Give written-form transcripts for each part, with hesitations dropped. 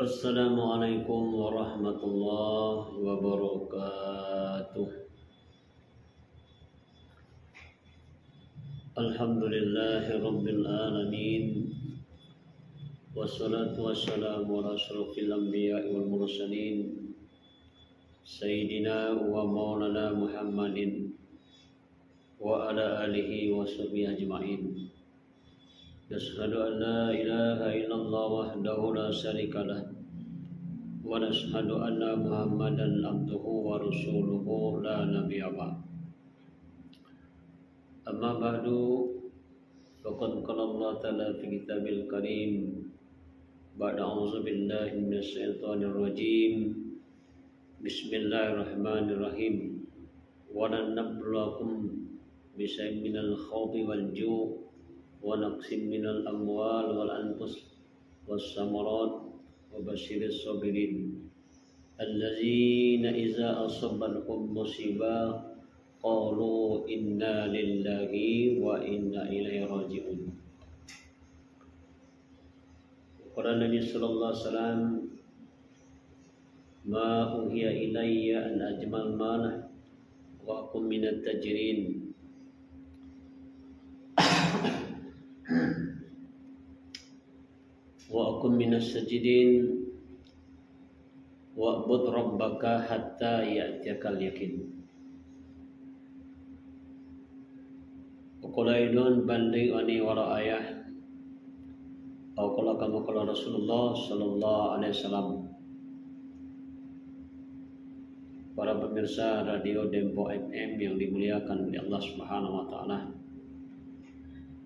Assalamualaikum warahmatullahi wabarakatuh. Alhamdulillahi rabbil alamin. Wassalatu wassalamu ala asyrafil anbiya'i wal mursalin Sayyidina wa maulana Muhammadin wa ala alihi wa sahbihi ajma'in. Nashhadu an la ilaha illallah wahdahu la syarikalah wa nashhadu anna Muhammadan abduhu wa rasuluhu la nabiyya ba'd. Amma ba'du, faqad qala Allah ta'ala fi kitabil karim ba'da a'udzu billahi minasy syaithanir rajim. Bismillahirrahmanirrahim. Wa lanabluwakum bisyai'in minal khawfi wal ju' wa naqsim minal amwal wal anfus was samarat wa basyiris sabirin allazina idza asabathum musibah qalu inna lillahi wa inna ilaihi raji'un. Qala Nabi sallallahu alaihi wasallam, ma uhiya ilayya an ajmal manah wa akum minat tajrin wa akum minas sajidin wa'bud rabbaka hatta ya'tiyakal yakin. Qala aidon banding ani wara ayah atau qala Rasulullah sallallahu alaihi wasallam. Para pemirsa radio Dempo FM yang dimuliakan oleh Allah Subhanahu wa taala,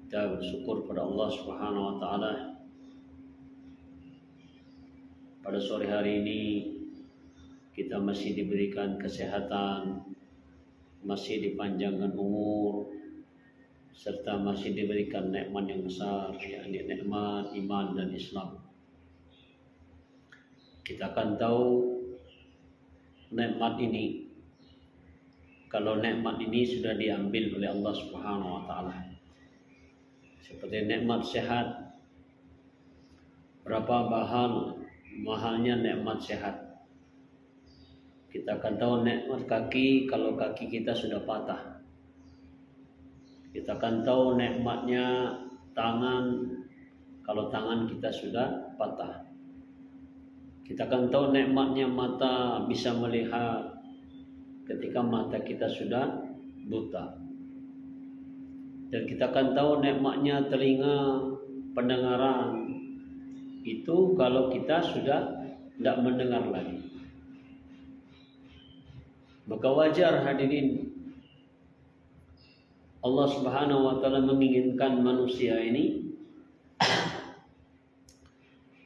kita bersyukur pada Allah Subhanahu wa taala. Pada sore hari ini kita masih diberikan kesehatan, masih dipanjangkan umur, serta masih diberikan nikmat yang besar, yakni nikmat iman dan Islam. Kita akan tahu nikmat ini, kalau nikmat ini sudah diambil oleh Allah Subhanahu wa taala. Seperti nikmat sehat, berapa mahalnya nikmat sehat. Kita akan tahu nikmat kaki kalau kaki kita sudah patah. Kita akan tahu nikmatnya tangan kalau tangan kita sudah patah. Kita akan tahu nikmatnya mata bisa melihat ketika mata kita sudah buta. Dan kita akan tahu nikmatnya telinga, pendengaran, itu kalau kita sudah tidak mendengar lagi. Maka wajar hadirin, Allah Subhanahu wa taala menginginkan manusia ini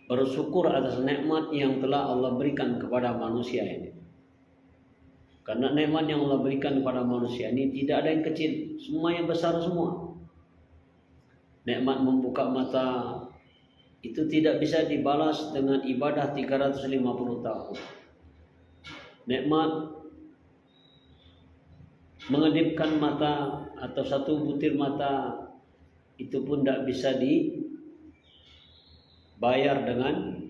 bersyukur atas nikmat yang telah Allah berikan kepada manusia ini. Karena nikmat yang Allah berikan kepada manusia ini tidak ada yang kecil, semua yang besar semua. Nikmat membuka mata itu tidak bisa dibalas dengan ibadah 350 tahun. Nikmat mengedipkan mata atau satu butir mata itu pun tidak bisa dibayar dengan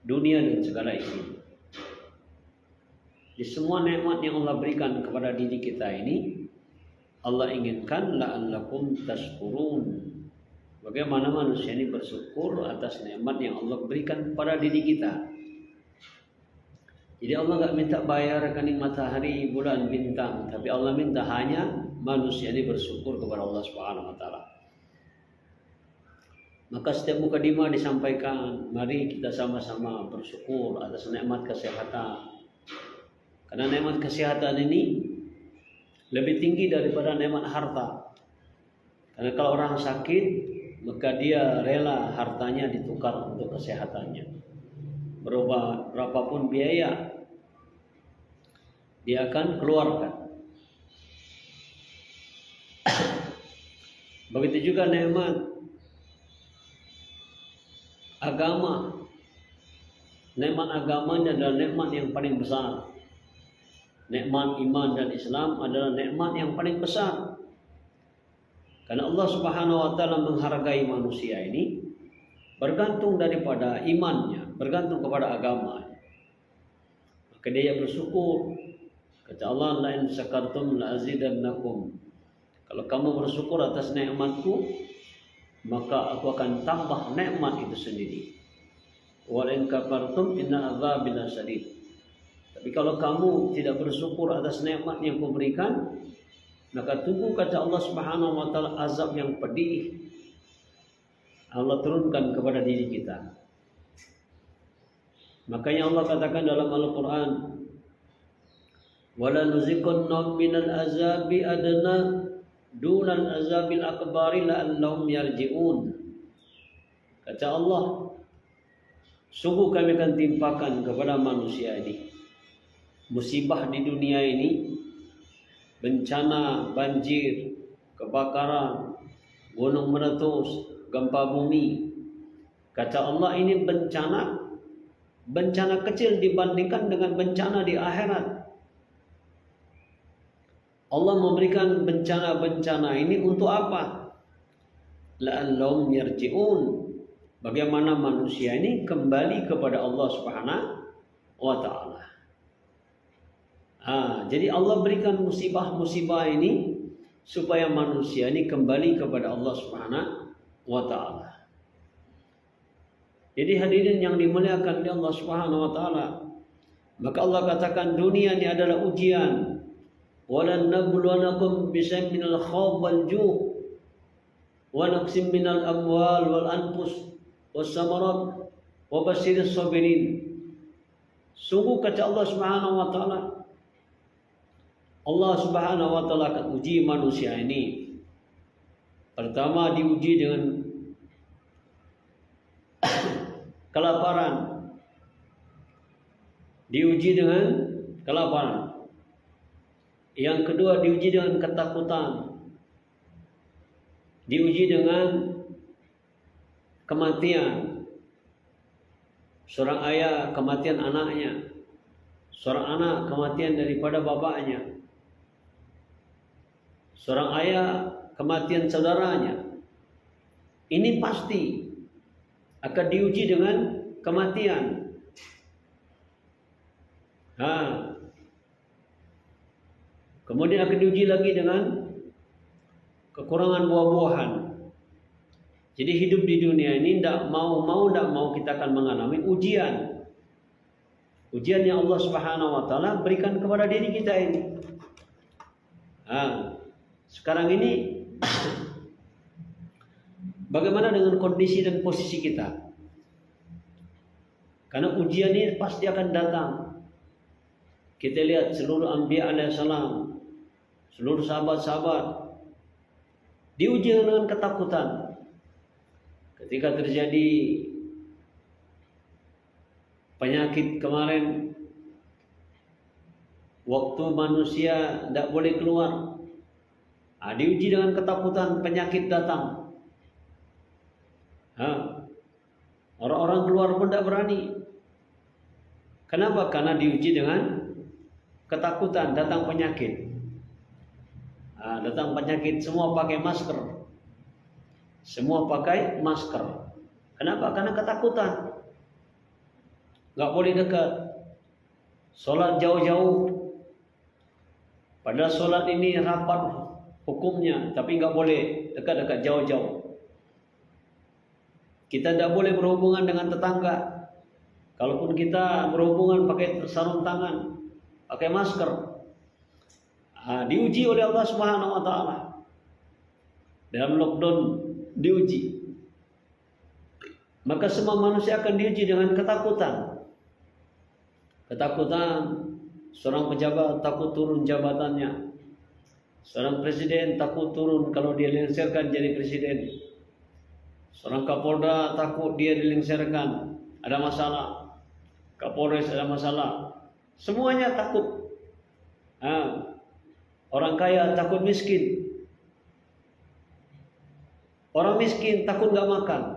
dunia dan segala isinya. Di semua nikmat yang Allah berikan kepada diri kita ini, Allah inginkan la'allakum tashkurun. Bagaimana manusia ini bersyukur atas nikmat yang Allah berikan kepada diri kita. Jadi Allah enggak minta bayar rekening matahari, bulan, bintang, tapi Allah minta hanya manusia ini bersyukur kepada Allah Subhanahu wa taala. Maka setiap mukadimah disampaikan, mari kita sama-sama bersyukur atas nikmat kesehatan. Karena nikmat kesehatan ini lebih tinggi daripada nikmat harta. Karena kalau orang sakit, maka dia rela hartanya ditukar untuk kesehatannya. Berapapun biaya dia akan keluarkan. Begitu juga nikmat agama. Nikmat agamanya adalah nikmat yang paling besar. Nikmat iman dan Islam adalah nikmat yang paling besar. Karena Allah Subhanahu wa taala menghargai manusia ini bergantung daripada imannya, bergantung kepada agamanya. Maka dia bersyukur. Kata Allah, la in syakartum la azidannakum. Kalau kamu bersyukur atas nikmatku, maka aku akan tambah nikmat itu sendiri. Wa in kafartum inna adzabi lasyadid. Tapi kalau kamu tidak bersyukur atas nikmat yang kuberikan, maka tunggu kata Allah Subhanahu wa taala azab yang pedih. Allah turunkan kepada diri kita. Makanya Allah katakan dalam Al-Qur'an, wala nuziqanna minal azabi adna dunal azabil akbari la'allahum yarji'un. Kata Allah, sungguh kami akan timpakan kepada manusia ini musibah di dunia ini, bencana, banjir, kebakaran, gunung meletus, gempa bumi. Kata Allah, ini bencana kecil dibandingkan dengan bencana di akhirat. Allah memberikan bencana-bencana ini untuk apa? La'allahum yarji'un. Bagaimana manusia ini kembali kepada Allah Subhanahu wa taala. Jadi Allah berikan musibah-musibah ini supaya manusia ini kembali kepada Allah Subhanahu wa taala. Jadi hadirin yang dimuliakan oleh Allah Subhanahu wa taala, maka Allah katakan dunia ini adalah ujian. Walan nabluwanakum bisyai'in minal khawf wal ju' wa naqsim minal amwal wal anfus was samarat wa basyiris sabirin. Sungguh kata Allah Subhanahu wa taala, Allah Subhanahu wa taala akan uji manusia ini. Pertama diuji dengan kelaparan. Diuji dengan kelaparan. Yang kedua diuji dengan ketakutan. Diuji dengan kematian. Seorang ayah kematian anaknya. Seorang anak kematian daripada bapaknya. Seorang ayah kematian saudaranya. Ini pasti akan diuji dengan kematian. Kemudian akan diuji lagi dengan kekurangan buah-buahan. Jadi hidup di dunia ini tidak mau kita akan mengalami ujian. Ujian yang Allah Subhanahu wa taala berikan kepada diri kita ini. Sekarang ini bagaimana dengan kondisi dan posisi kita? Karena ujian ini pasti akan datang. Kita lihat seluruh anbiya alaihissalam, seluruh sahabat-sahabat diuji dengan ketakutan. Ketika terjadi penyakit kemarin, waktu manusia tidak boleh keluar, diuji dengan ketakutan, penyakit datang. Orang-orang keluar pun tidak berani. Kenapa? Karena diuji dengan ketakutan, datang penyakit. Datang penyakit, semua pakai masker. Semua pakai masker. Kenapa? Karena ketakutan. Nggak boleh dekat. Sholat jauh-jauh. Padahal sholat ini rapat hukumnya, tapi nggak boleh dekat-dekat jauh-jauh. Kita tidak boleh berhubungan dengan tetangga. Kalaupun kita berhubungan pakai sarung tangan, pakai masker, diuji oleh Allah Subhanahu wa taala. Dalam lockdown diuji. Maka semua manusia akan diuji dengan ketakutan. Ketakutan, seorang pejabat takut turun jabatannya. Seorang presiden takut turun kalau dia dilengsarkan jadi presiden. Seorang Kapolda takut dia dilengsarkan, ada masalah. Kapolres ada masalah. Semuanya takut. Orang kaya takut miskin. Orang miskin takut nggak makan,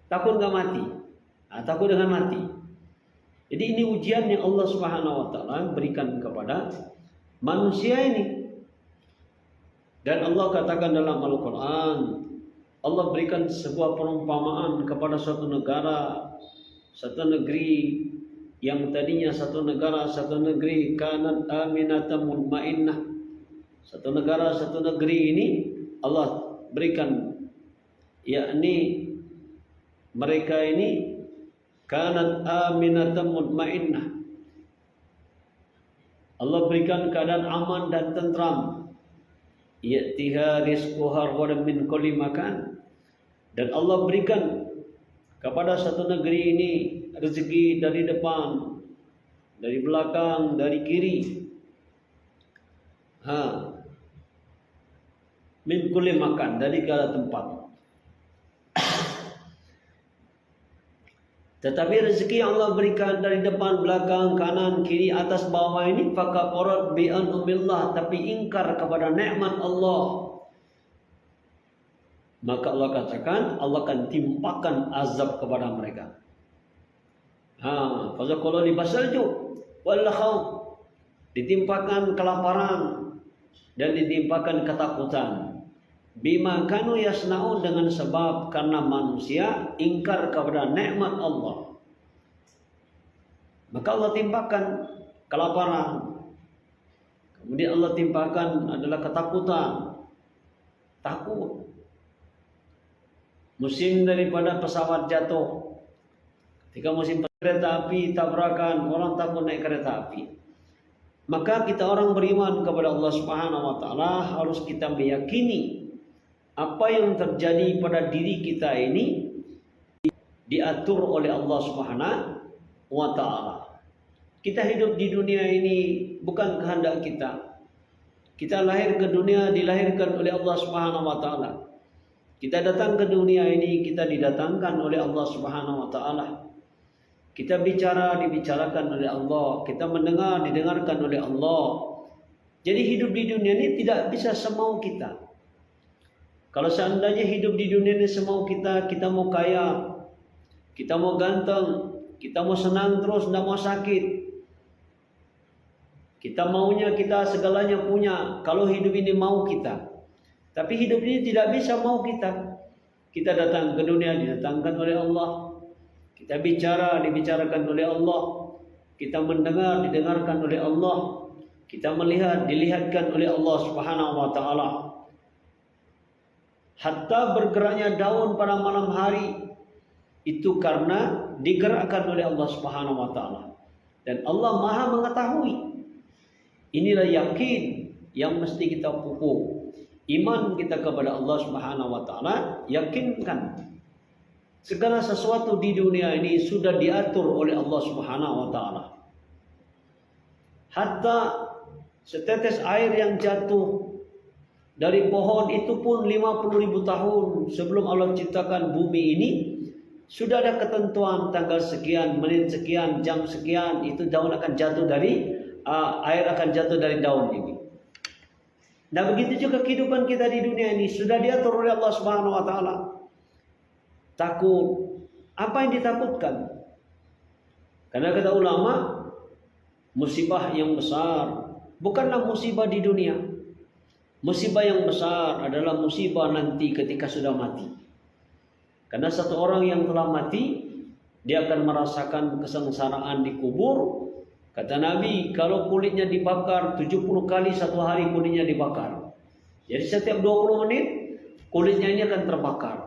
takut nggak mati, takut dengan mati. Jadi ini ujian yang Allah Subhanahu wa taala berikan kepada manusia ini. Dan Allah katakan dalam Al-Quran, Allah berikan sebuah perumpamaan kepada suatu negara, satu negeri yang tadinya satu negeri kanat aminatan mutmainnah. Satu negeri ini Allah berikan, yakni mereka ini kanat aminatan mutmainnah. Allah berikan keadaan aman dan tentram. Ya'tiha rizquha ragadan min kulli makan. Dan Allah berikan kepada satu negeri ini rezeki dari depan, dari belakang, dari kiri. Min kulli makan, dari segala tempat. Tetapi rezeki yang Allah berikan dari depan, belakang, kanan, kiri, atas, bawah ini fakafarat bi an'amillah, tapi ingkar kepada nikmat Allah. Maka Allah katakan Allah akan timpakan azab kepada mereka. Fazaqulu libasalju wal khawf, ditimpakan kelaparan dan ditimpakan ketakutan. Bima kanu yasnaun, dengan sebab karena manusia ingkar kepada nikmat Allah. Maka Allah timpakan kelaparan. Kemudian Allah timpakan adalah ketakutan. Takut. Musim daripada pesawat jatuh. Ketika musim kereta api tabrakan, orang takut naik kereta api. Maka kita orang beriman kepada Allah Subhanahu wa taala harus kita meyakini apa yang terjadi pada diri kita ini diatur oleh Allah Subhanahu wa taala. Kita hidup di dunia ini bukan kehendak kita. Kita lahir ke dunia dilahirkan oleh Allah Subhanahu wa taala. Kita datang ke dunia ini, kita didatangkan oleh Allah Subhanahu wa taala. Kita bicara, dibicarakan oleh Allah. Kita mendengar, didengarkan oleh Allah. Jadi hidup di dunia ini tidak bisa semau kita. Kalau seandainya hidup di dunia ini semau kita, kita mau kaya, kita mau ganteng, kita mau senang terus, tidak mau sakit. Kita maunya kita segalanya punya. Kalau hidup ini mau kita. Tapi hidup ini tidak bisa mau kita. Kita datang ke dunia didatangkan oleh Allah. Kita bicara dibicarakan oleh Allah. Kita mendengar didengarkan oleh Allah. Kita melihat dilihatkan oleh Allah Subhanahu wa taala. Hatta bergeraknya daun pada malam hari itu karena digerakkan oleh Allah Subhanahu wa taala. Dan Allah Maha mengetahui. Inilah yakin yang mesti kita pupuk. Iman kita kepada Allah Subhanahu wa taala, yakinkan segala sesuatu di dunia ini sudah diatur oleh Allah Subhanahu wa taala. Hatta setetes air yang jatuh dari pohon itu pun 50.000 tahun sebelum Allah ciptakan bumi ini sudah ada ketentuan tanggal sekian, menit sekian, jam sekian itu daun akan jatuh dari air akan jatuh dari daun ini. Nah begitu juga kehidupan kita di dunia ini sudah diatur oleh Allah Subhanahu wa taala. Takut. Apa yang ditakutkan? Karena kata ulama, musibah yang besar bukanlah musibah di dunia. Musibah yang besar adalah musibah nanti ketika sudah mati. Karena satu orang yang telah mati, dia akan merasakan kesengsaraan di kubur. Kata Nabi, kalau kulitnya dibakar 70 kali satu hari kulitnya dibakar. Jadi setiap 20 menit kulitnya ini akan terbakar.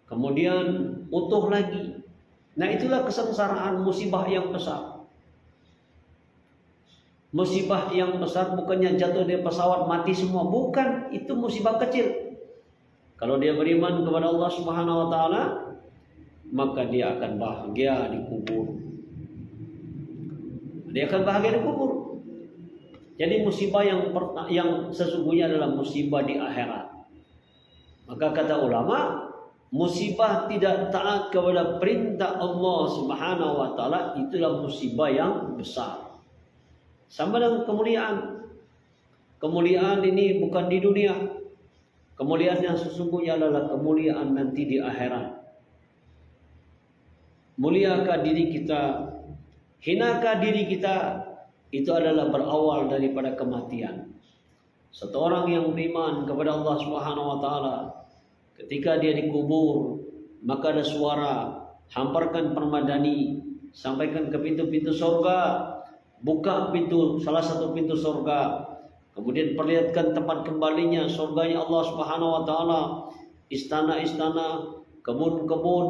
Kemudian utuh lagi. Nah itulah kesengsaraan musibah yang besar. Musibah yang besar bukannya jatuh dari pesawat mati semua. Bukan, itu musibah kecil. Kalau dia beriman kepada Allah Subhanahu wa taala, maka dia akan bahagia di kubur. Dia akan bahagia di kubur. Jadi musibah yang sesungguhnya adalah musibah di akhirat. Maka kata ulama, musibah tidak taat kepada perintah Allah Subhanahu wa taala itulah musibah yang besar. Sama dengan kemuliaan. Kemuliaan ini bukan di dunia. Kemuliaan yang sesungguhnya adalah kemuliaan nanti di akhirat. Muliakah diri kita, hinakah diri kita, itu adalah berawal daripada kematian. Satu orang yang beriman kepada Allah Subhanahu wa taala Ketika dia dikubur, maka ada suara, hamparkan permadani, sampaikan ke pintu-pintu surga, buka pintu, salah satu pintu surga, kemudian perlihatkan tempat kembalinya surganya Allah Subhanahu wa taala, istana-istana, kebun-kebun,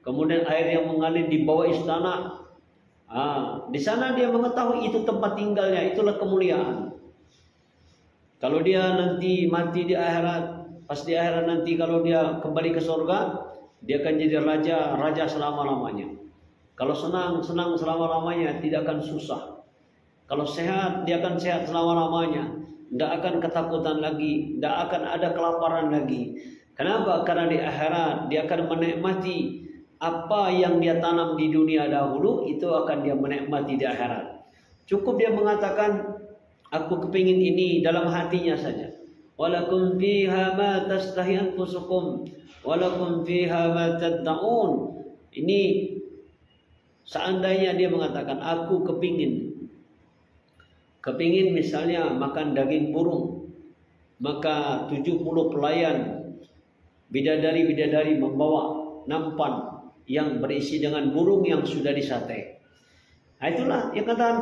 kemudian air yang mengalir di bawah istana. Di sana dia mengetahui itu tempat tinggalnya, itulah kemuliaan. Kalau dia nanti mati di akhirat, pas di akhirat nanti kalau dia kembali ke surga, dia akan jadi raja selama-lamanya. Kalau senang selama-lamanya, tidak akan susah. Kalau sehat, dia akan sehat selama-lamanya. Tidak akan ketakutan lagi, tidak akan ada kelaparan lagi. Kenapa? Karena di akhirat dia akan menikmati apa yang dia tanam di dunia dahulu, itu akan dia menikmati di akhirat. Cukup dia mengatakan, aku kepingin ini dalam hatinya saja. Walakum fiha ma tastahi anfusukum walakum fiha ma tad'un. Ini seandainya dia mengatakan, aku kepingin misalnya makan daging burung, maka 70 pelayan bidadari-bidadari membawa nampan yang berisi dengan burung yang sudah disate. Itulah yang katakan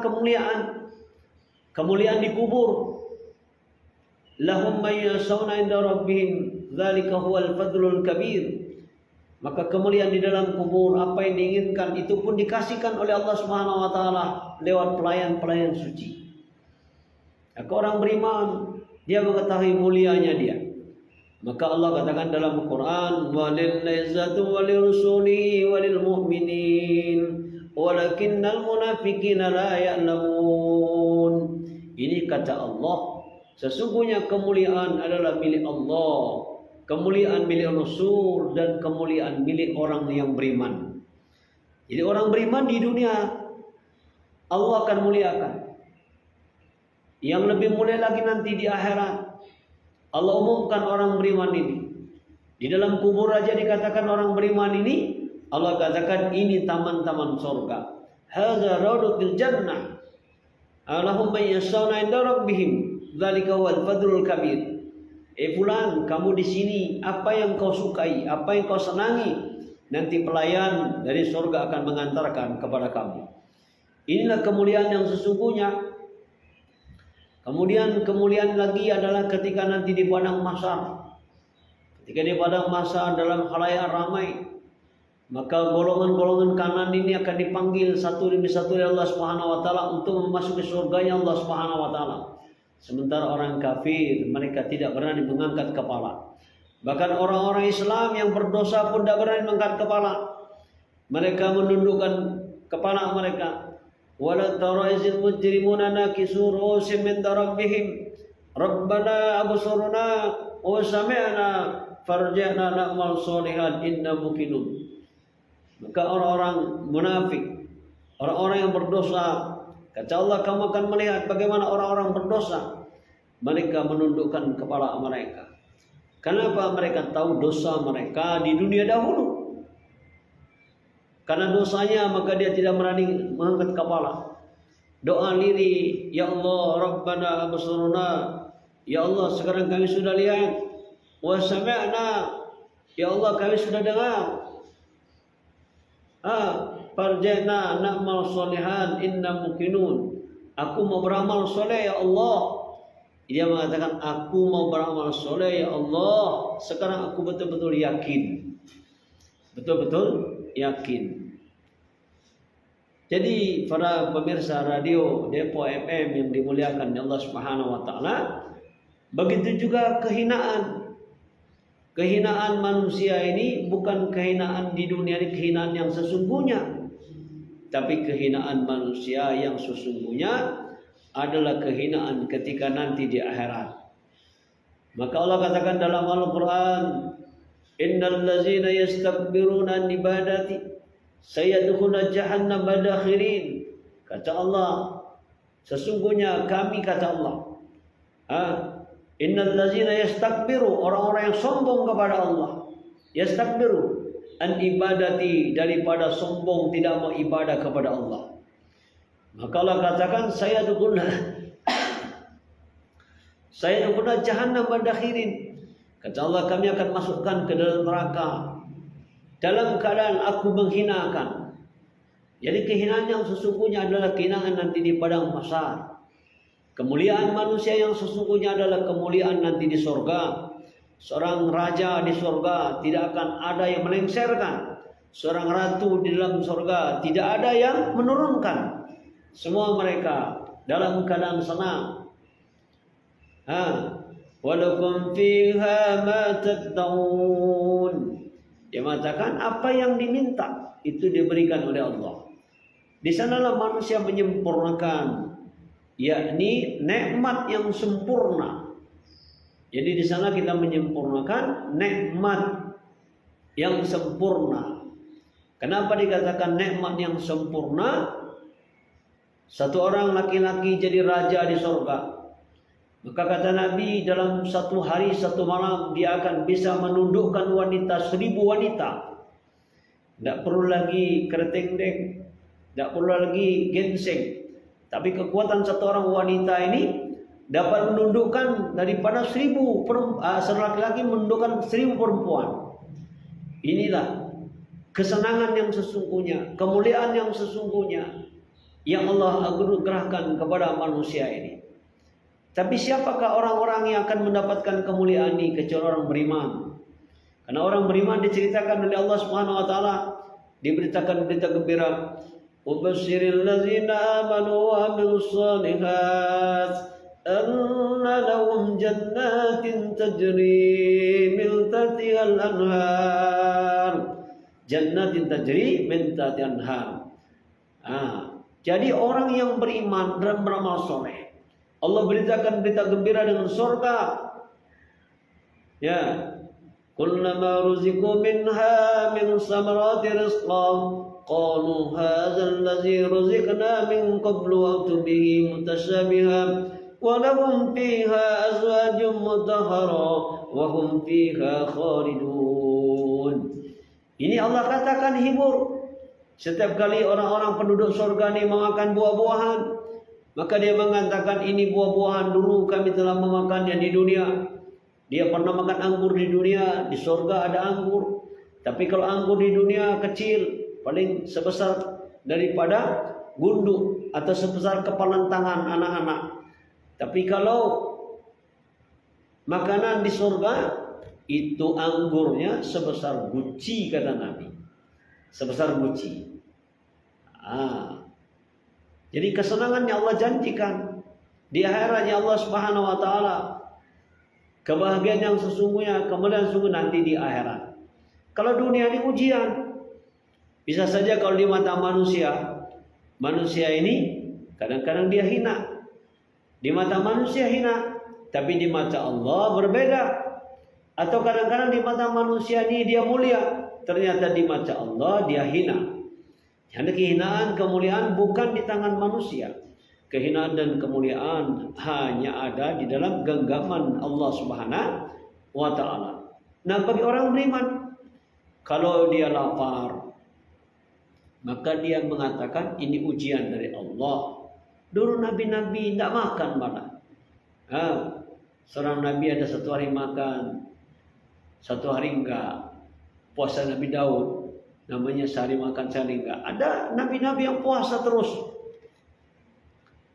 kemuliaan di kubur. Lahum may yasawna inda rabbihim dzalika huwal fadlul kabir. Maka kemuliaan di dalam kubur, apa yang diinginkan itu pun dikasihkan oleh Allah Subhanahu wa taala lewat pelayan-pelayan suci. Maka orang beriman dia mengetahui mulianya dia. Maka Allah katakan dalam Al-Quran, walil izzatu walirusuli walil mu'minin walakinnal munafiqina la ya'lamun. Ini kata Allah, sesungguhnya kemuliaan adalah milik Allah, kemuliaan milik Rasul, dan kemuliaan milik orang yang beriman. Jadi orang beriman di dunia Allah akan muliakan. Yang lebih mulia lagi nanti di akhirat, Allah umumkan orang beriman ini. Di dalam kubur aja dikatakan orang beriman ini, Allah katakan ini taman-taman surga. Hadza rawdatul jannah. Allahumma yasawna inda rabbihim. Dzalika wal fadlul kabir. Fulan, kamu di sini, apa yang kau sukai, apa yang kau senangi, nanti pelayan dari surga akan mengantarkan kepada kamu. Inilah kemuliaan yang sesungguhnya. Kemudian kemuliaan lagi adalah ketika nanti di padang mahsyar. Ketika di padang mahsyar dalam khalayak ramai, maka golongan-golongan kanan ini akan dipanggil satu demi satu oleh Allah Subhanahu wa taala untuk memasuki surganya Allah Subhanahu wa taala. Sementara orang kafir mereka tidak berani mengangkat kepala. Bahkan orang-orang Islam yang berdosa pun tidak berani mengangkat kepala. Mereka menundukkan kepala mereka. Wala tarazil mujrimuna nakisu ru'usim min rabbihim rabbana absurna wa sami'na farji'na na'mal shalihan inna muqinun. Maka orang-orang munafik, orang-orang yang berdosa, kata Allah, kamu akan melihat bagaimana orang-orang berdosa, mereka menundukkan kepala mereka. Kenapa? Mereka tahu dosa mereka di dunia dahulu. Karena dosanya maka dia tidak berani mengangkat kepala. Doa liri, ya Allah Rabbana absurna, ya Allah sekarang kami sudah lihat, wa sami'na, ya Allah kami sudah dengar. Farja'na na'mal shalihan inna muqinun. Aku mau beramal soleh ya Allah. Dia mengatakan aku mau beramal soleh ya Allah. Sekarang aku betul-betul yakin. Betul-betul yakin. Jadi para pemirsa radio Depo FM yang dimuliakan Allah Subhanahu wa taala, begitu juga kehinaan. Kehinaan manusia ini bukan kehinaan di dunia ini, kehinaan yang sesungguhnya. Tapi kehinaan manusia yang sesungguhnya adalah kehinaan ketika nanti di akhirat. Maka Allah katakan dalam Al-Quran, innal ladzina yastakbiruna an ibadati sayadkhuluna jahannam madakhirin. Kata Allah, sesungguhnya kami, kata Allah, innal ladzina yastakbiru, orang-orang yang sombong kepada Allah, yastakbiru an ibadati, daripada sombong tidak mau ibadah kepada Allah. Maka Allah katakan sayadkhuluna jahannam madakhirin. Kata Allah, kami akan masukkan ke dalam neraka dalam keadaan aku menghinakan. Jadi kehinaan yang sesungguhnya adalah kehinaan nanti di padang mahsyar. Kemuliaan manusia yang sesungguhnya adalah kemuliaan nanti di surga. Seorang raja di surga tidak akan ada yang melengsarkan. Seorang ratu di dalam surga tidak ada yang menurunkan. Semua mereka dalam keadaan senang. Walakum fiha ma tad'un. Dia mengatakan apa yang diminta itu diberikan oleh Allah. Di sanalah manusia menyempurnakan, yakni nikmat yang sempurna. Jadi di sana kita menyempurnakan nikmat yang sempurna. Kenapa dikatakan nikmat yang sempurna? Satu orang laki-laki jadi raja di surga. Maka kata Nabi, dalam satu hari satu malam dia akan bisa menundukkan wanita 1000 wanita. Tidak perlu lagi kereteng-deng, tidak perlu lagi ginseng. Tapi kekuatan satu orang wanita ini dapat menundukkan daripada 1000 laki-laki menundukkan 1000 perempuan. Inilah kesenangan yang sesungguhnya, kemuliaan yang sesungguhnya yang Allah anugerahkan kepada manusia ini. Tapi siapakah orang-orang yang akan mendapatkan kemuliaan ini kecuali orang beriman? Karena orang beriman diceritakan oleh Allah Subhanahu wa taala, diberitakan berita gembira, "Wabasyiril ladzina amanu wa 'amilus shalihat anna lahum jannatin tajri min tahtihal anhar." Jannatin tajri min tahtihal anhar. Jadi orang yang beriman dan beramal soleh, Allah beritakan berita gembira dengan surga. Ya, kullama ruziqu minha min samarati rizqan qalu hadzal ladzi ruziqna min qablu wa bihi mutasyabihan wa lahum fiha azwajun mutahhara wa hum fiha khalidun. Ini Allah katakan hibur. Setiap kali orang-orang penduduk surga ini memakan buah-buahan, maka dia mengatakan ini buah-buahan dulu kami telah memakannya di dunia. Dia pernah makan anggur di dunia, di surga ada anggur. Tapi kalau anggur di dunia kecil, paling sebesar daripada gundu atau sebesar kepalan tangan anak-anak. Tapi kalau makanan di surga, itu anggurnya sebesar guci, kata Nabi. Sebesar guci. Jadi kesenangannya Allah janjikan di akhiratnya Allah Subhanahu wa taala. Kebahagiaan yang sesungguhnya, kemuliaan sungguh nanti di akhirat. Kalau dunia ini ujian. Bisa saja kalau di mata manusia, manusia ini kadang-kadang dia hina. Di mata manusia hina, tapi di mata Allah berbeda. Atau kadang-kadang di mata manusia ini dia mulia, ternyata di mata Allah dia hina. Karena kehinaan, kemuliaan bukan di tangan manusia. Kehinaan dan kemuliaan hanya ada di dalam genggaman Allah Subhanahu wa taala. Nah, bagi orang beriman, kalau dia lapar, maka dia mengatakan ini ujian dari Allah. Dulu nabi-nabi tidak makan malah. Seorang nabi ada satu hari makan, satu hari enggak. Puasa Nabi Daud, namanya sehari makan sehari enggak. Ada nabi-nabi yang puasa terus.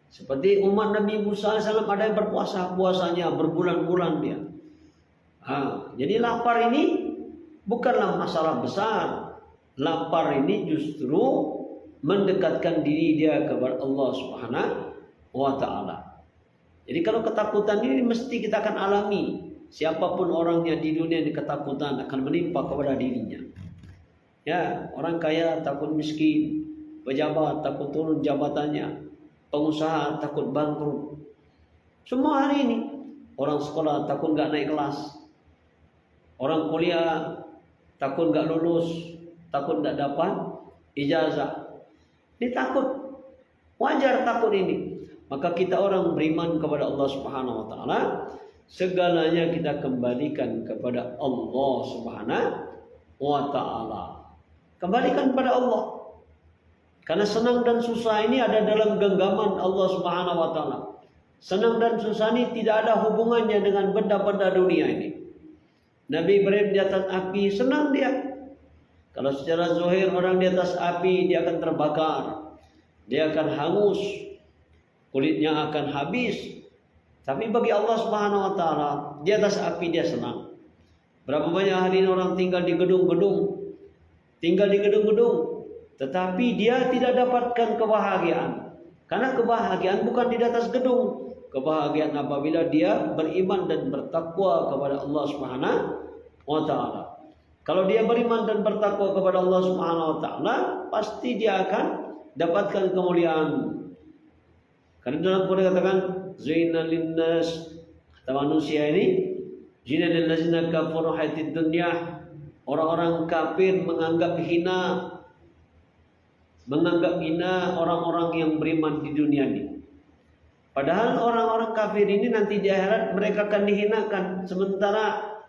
Seperti umat Nabi Musa AS ada yang berpuasa, puasanya berbulan-bulan dia. Jadi lapar ini bukanlah masalah besar. Lapar ini justru mendekatkan diri dia kepada Allah Subhanahu wa taala. Jadi kalau ketakutan ini mesti kita akan alami. Siapapun orangnya di dunia ini ketakutan akan menimpa kepada dirinya. Ya, orang kaya takut miskin, pejabat takut turun jabatannya, pengusaha takut bangkrut. Semua hari ini orang sekolah takut nggak naik kelas, orang kuliah takut nggak lulus, takut nggak dapat ijazah. Ini takut, wajar takut ini. Maka kita orang beriman kepada Allah Subhanahu wa taala, segalanya kita kembalikan kepada Allah Subhanahu wa taala. Kembalikan kepada Allah. Karena senang dan susah ini ada dalam genggaman Allah Subhanahu wa taala. Senang dan susah ini tidak ada hubungannya dengan benda-benda dunia ini. Nabi Ibrahim di atas api, senang dia. Kalau secara zahir orang di atas api dia akan terbakar, dia akan hangus, kulitnya akan habis. Tapi bagi Allah Subhanahu wa taala, di atas api dia senang. Berapa banyak hari ini orang tinggal di gedung-gedung, tetapi dia tidak dapatkan kebahagiaan. Karena kebahagiaan bukan di atas gedung. Kebahagiaan apabila dia beriman dan bertakwa kepada Allah Subhanahu wa taala. Kalau dia beriman dan bertakwa kepada Allah Subhanahu wa taala, pasti dia akan dapatkan kemuliaan. Karena dalam Quran katakan, "Zainal linnas", kata manusia ini, "Zainal lillazina kafaru hayatid dunya", orang-orang kafir menganggap hina orang-orang yang beriman di dunia ini. Padahal orang-orang kafir ini nanti di akhirat mereka akan dihinakan. Sementara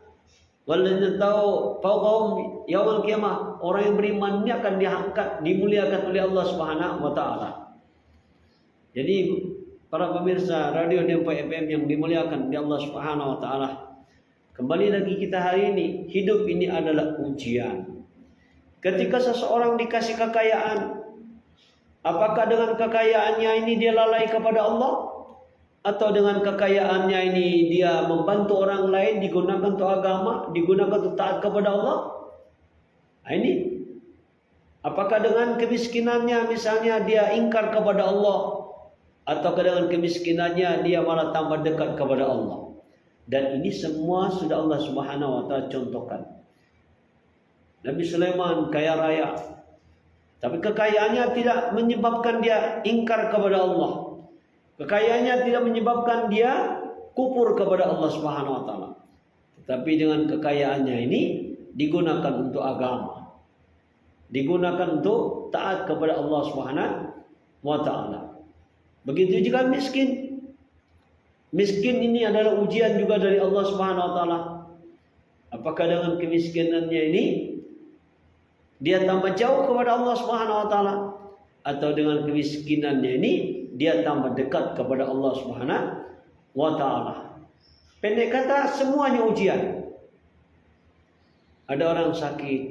walladzina tahu fawqahum yaumil qiyamah, orang yang beriman ini akan diangkat, dimuliakan oleh Allah Subhanahu wa taala. Jadi para pemirsa radio Dempo FM yang dimuliakan oleh Allah Subhanahu wa taala, kembali lagi kita hari ini, hidup ini adalah ujian. Ketika seseorang dikasih kekayaan, apakah dengan kekayaannya ini dia lalai kepada Allah? Atau dengan kekayaannya ini dia membantu orang lain, digunakan untuk agama, digunakan untuk taat kepada Allah? Nah, ini apakah dengan kemiskinannya misalnya dia ingkar kepada Allah, atau dengan kemiskinannya dia malah tambah dekat kepada Allah? Dan ini semua sudah Allah Subhanahu wa taala contohkan. Nabi Sulaiman kaya raya, tapi kekayaannya tidak menyebabkan dia ingkar kepada Allah. Kekayaannya tidak menyebabkan dia kufur kepada Allah Subhanahu wa taala. Tetapi dengan kekayaannya ini digunakan untuk agama. Digunakan untuk taat kepada Allah Subhanahu wa taala. Begitu juga miskin. Miskin ini adalah ujian juga dari Allah Subhanahu wa taala. Apakah dengan kemiskinannya ini dia tambah jauh kepada Allah Subhanahu wa taala, atau dengan kemiskinannya ini dia tambah dekat kepada Allah Subhanahu wa taala? Pendek kata, semuanya ujian. Ada orang sakit,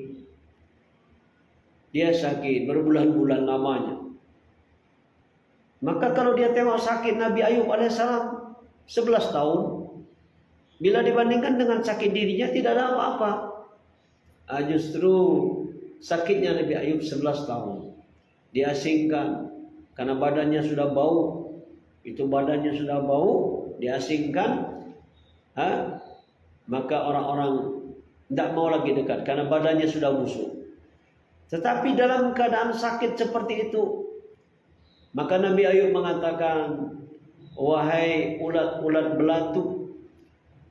dia sakit berbulan-bulan lamanya. Maka kalau dia tengok sakit Nabi Ayub alaihissalam 11 tahun, bila dibandingkan dengan sakit dirinya tidak ada apa-apa. Justru sakitnya Nabi Ayub 11 tahun. Diasingkan karena badannya sudah bau. Itu badannya sudah bau, diasingkan. Maka orang-orang tidak mau lagi dekat karena badannya sudah busuk. Tetapi dalam keadaan sakit seperti itu, maka Nabi Ayub mengatakan, "Wahai ulat-ulat belatu,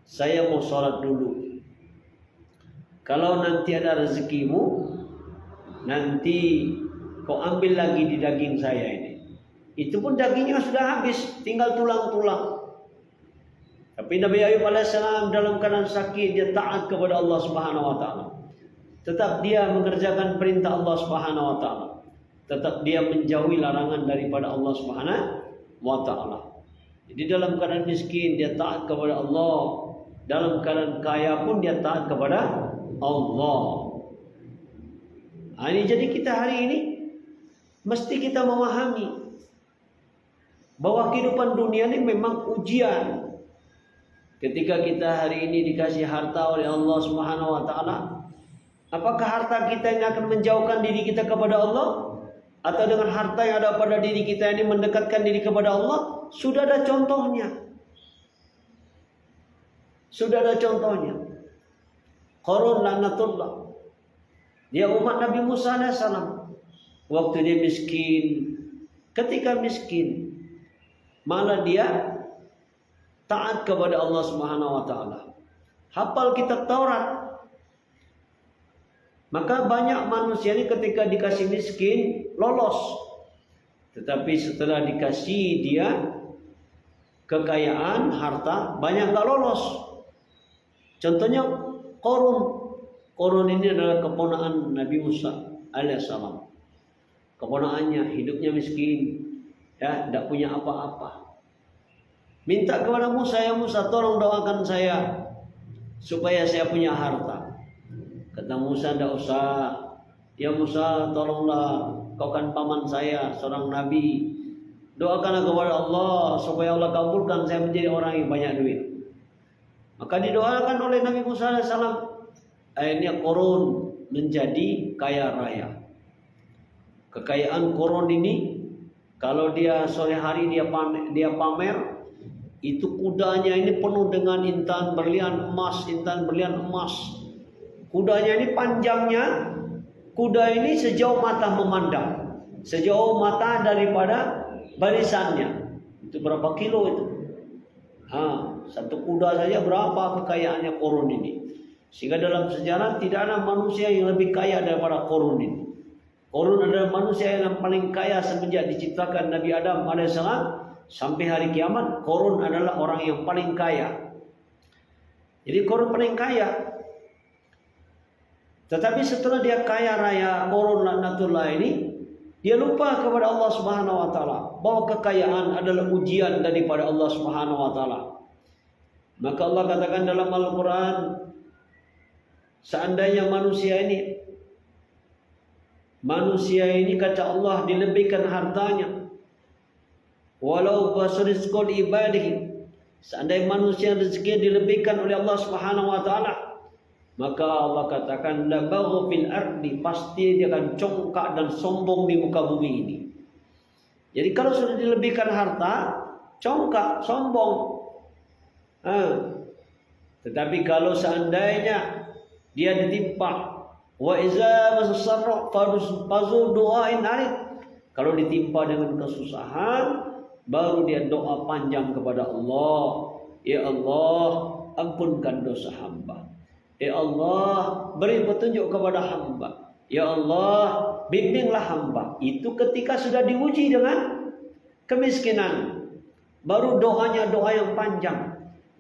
saya mau sholat dulu. Kalau nanti ada rezekimu, nanti kau ambil lagi di daging saya ini." Itu pun dagingnya sudah habis, tinggal tulang-tulang. Tapi Nabi Ayub alaihissalam dalam keadaan sakit, dia taat kepada Allah Subhanahu wa taala. Tetap dia mengerjakan perintah Allah Subhanahu wa taala. Tetap dia menjauhi larangan daripada Allah Subhanahu wa taala. Jadi dalam keadaan miskin dia taat kepada Allah, dalam keadaan kaya pun dia taat kepada Allah. Ini jadi kita hari ini mesti kita memahami bahwa kehidupan dunia ini memang ujian. Ketika kita hari ini dikasih harta oleh Allah Subhanahu wa taala, apakah harta kita ini akan menjauhkan diri kita kepada Allah? Atau dengan harta yang ada pada diri kita ini mendekatkan diri kepada Allah? Sudah ada contohnya. Sudah ada contohnya. Qarun laknatullah, dia umat Nabi Musa alaihissalam. Waktu dia miskin, ketika miskin, malah dia taat kepada Allah Subhanahu wa taala. Hafal kitab Taurat. Maka banyak manusia ini ketika dikasih miskin lolos. Tetapi setelah dikasih dia kekayaan, harta, banyak gak lolos. Contohnya Qarun. Qarun ini adalah keponakan Nabi Musa alaihissalam. Keponakannya hidupnya miskin, ya, tidak punya apa-apa. Minta kepada Musa, "Ya Musa, tolong doakan saya supaya saya punya harta. Kata Musa, tidak usah. Ya Musa, tolonglah, kau kan paman saya, seorang nabi. Doakanlah kepada Allah supaya Allah kabulkan saya menjadi orang yang banyak duit. Maka didoakan oleh Nabi Musa AS. Akhirnya Korun menjadi kaya raya. Kekayaan Korun ini, kalau dia sore hari dia pamer, itu kudanya ini penuh dengan intan berlian emas. Kudanya ini panjangnya, kuda ini sejauh mata memandang, sejauh mata daripada barisannya. Itu berapa kilo itu? Satu kuda saja berapa kekayaannya Korun ini. Sehingga dalam sejarah tidak ada manusia yang lebih kaya daripada Korun ini. Korun adalah manusia yang paling kaya semenjak diciptakan Nabi Adam AS sampai hari kiamat. Korun adalah orang yang paling kaya. Jadi Korun paling kaya. Tetapi setelah dia kaya raya, Korun laknatullah ini, dia lupa kepada Allah Subhanahu wa taala bahwa kekayaan adalah ujian daripada Allah Subhanahu wa taala. Maka Allah katakan dalam Al-Qur'an, seandainya manusia ini kata Allah dilebihkan hartanya, walau basarizqul ibadihi, seandainya manusia rezeki dilebihkan oleh Allah Subhanahu wa taala, maka Allah katakan la baghu fil ardi, pasti dia akan congkak dan sombong di muka bumi ini. Jadi kalau sudah dilebihkan harta, congkak, sombong. Tetapi kalau seandainya dia ditimpa, wa iza masarra fazu du'ain arid, kalau ditimpa dengan kesusahan, baru dia doa panjang kepada Allah, ya Allah, ampunkan dosa hamba. Ya Allah, beri petunjuk kepada hamba. Ya Allah, bimbinglah hamba. Itu ketika sudah diuji dengan kemiskinan, baru doanya doa yang panjang.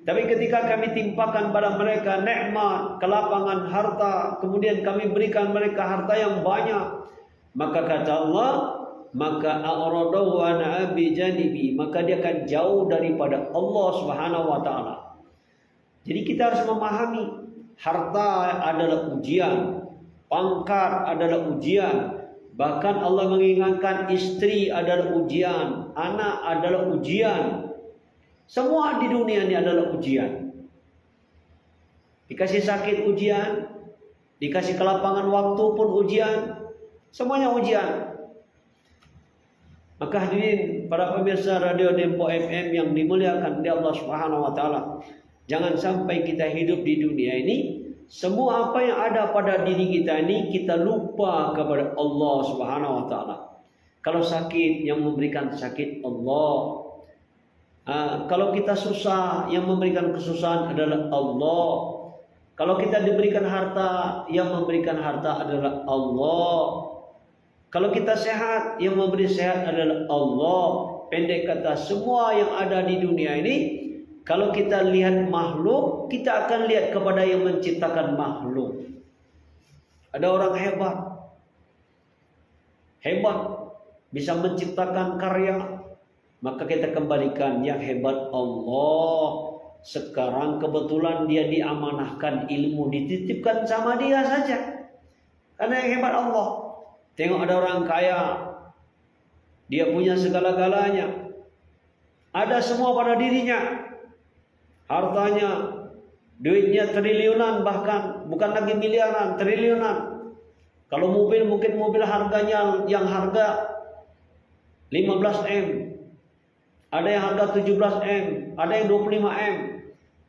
Tapi ketika kami timpakan pada mereka nikmat, kelapangan harta, kemudian kami berikan mereka harta yang banyak, maka kata Allah, maka a'radahu an abi janibi, maka dia akan jauh daripada Allah Subhanahu wa taala. Jadi kita harus memahami, harta adalah ujian, pangkat adalah ujian, bahkan Allah mengingatkan istri adalah ujian, anak adalah ujian. Semua di dunia ini adalah ujian. Dikasih sakit ujian, dikasih kelapangan waktu pun ujian, semuanya ujian. Maka hadirin para pemirsa Radio Dempo FM yang dimuliakan oleh Allah Subhanahu wa taala, jangan sampai kita hidup di dunia ini, semua apa yang ada pada diri kita ini kita lupa kepada Allah Subhanahu wa taala. Kalau sakit, yang memberikan sakit Allah. Kalau kita susah, yang memberikan kesusahan adalah Allah. Kalau kita diberikan harta, yang memberikan harta adalah Allah. Kalau kita sehat, yang memberi sehat adalah Allah. Pendek kata, semua yang ada di dunia ini, kalau kita lihat makhluk, kita akan lihat kepada yang menciptakan makhluk. Ada orang hebat, bisa menciptakan karya, maka kita kembalikan yang hebat Allah. Sekarang kebetulan dia diamanahkan ilmu, dititipkan sama dia saja, karena yang hebat Allah. Tengok ada orang kaya, dia punya segala-galanya, ada semua pada dirinya, hartanya, duitnya triliunan, bahkan bukan lagi miliaran, triliunan. Kalau mobil, mungkin mobil harganya yang harga 15M, ada yang harga 17M, ada yang 25M.